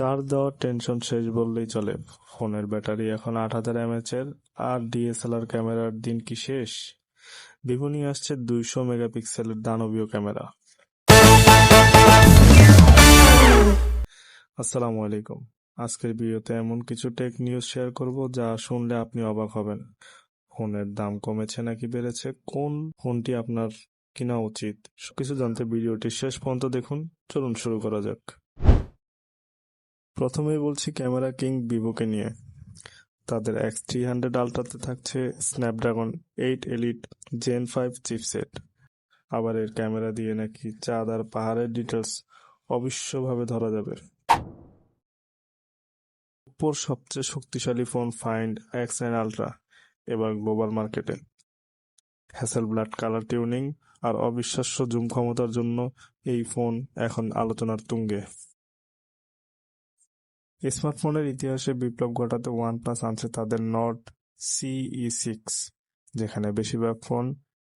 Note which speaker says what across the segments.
Speaker 1: Charge দেওয়ার tension শেষ বললেই চলে। ফোনের ব্যাটারি এখন 8000 mAh এর, আর ডিএসএলআর ক্যামেরার দিন কি শেষ? ভিভো নিয়ে আসছে 200 মেগাপিক্সেলের দানবীয় ক্যামেরা। আসসালামু আলাইকুম। আজকের ভিডিওতে এমন কিছু টেক নিউজ শেয়ার করব যা শুনলে আপনি অবাক হবেন। ফোনের দাম কমেছে নাকি বেড়েছে, কোন ফোনটি আপনার কেনা উচিত, সবকিছু জানতে ভিডিওটি শেষ পর্যন্ত দেখুন। চলুন শুরু করা যাক। প্রথমেই বলছি ক্যামেরা কিং ভিভোকে নিয়ে। তাদের X300 আলট্রাতে থাকছে স্ন্যাপড্রাগন 8 এলিট জেন 5 চিপসেট। আবার এর ক্যামেরা দিয়ে নাকি চাঁদ আর পাহাড়ের ডিটেলস অবিশ্বাস্যভাবে ধরা যাবে। ওপ্পোর সবচেয়ে শক্তিশালী ফোন ফাইন্ড X9 আলট্রা এবার গ্লোবাল মার্কেটে। হ্যাসেলব্লাড কালার টিউনিং আর অবিশ্বাস্য জুম ক্ষমতার জন্য এই ফোন এখন আলোচনার তুঙ্গে। স্মার্টফোনের ইতিহাসে বিপ্লব ঘটাতে ওয়ানপ্লাস আনছে তাদের নট CE6, যেখানে বেশিরভাগ ফোন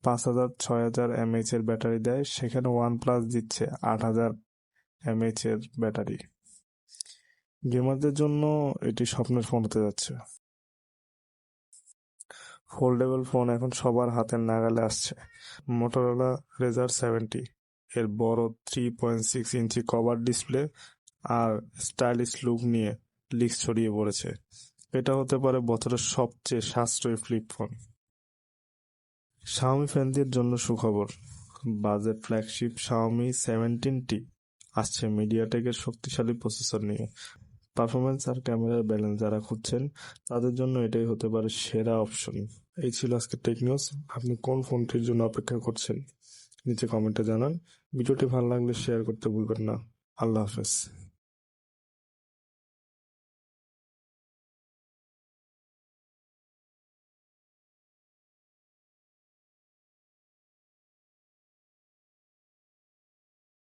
Speaker 1: 5000-6000 mAh এর ব্যাটারি দেয়, সেখানে ওয়ানপ্লাস দিচ্ছে 8000 mAh এর ব্যাটারি। গেমারদের জন্য এটি স্বপ্নের ফোন হতে যাচ্ছে। ফোল্ডেবল ফোন এখন সবার হাতের নাগালে আসছে। মোটরোলা রেজার 70 এর বড় 3.6 ইঞ্চি কভার ডিসপ্লে আর স্টাইলিশ লুক নিয়ে লিক্স ছড়িয়ে পড়েছে। এটা হতে পারে বছরের সবচেয়ে সাশ্রয়ী ফ্লিপ ফোন। শাওমি ফ্যানদের জন্য সুখবর। বাজেট ফ্ল্যাগশিপ শাওমি 17T আসছে মিডিয়াটেকের শক্তিশালী প্রসেসর নিয়ে। পারফরমেন্স আর ক্যামেরার ব্যালেন্স যারা খুঁজছেন তাদের জন্য এটাই হতে পারে সেরা অপশন। এই ছিল আজকের টেক নিউজ। আপনি কোন ফোনটির জন্য অপেক্ষা করছেন নিচে কমেন্টে জানান। ভিডিওটি ভালো লাগলে শেয়ার করতে ভুলবেন না। আল্লাহ হাফেজ।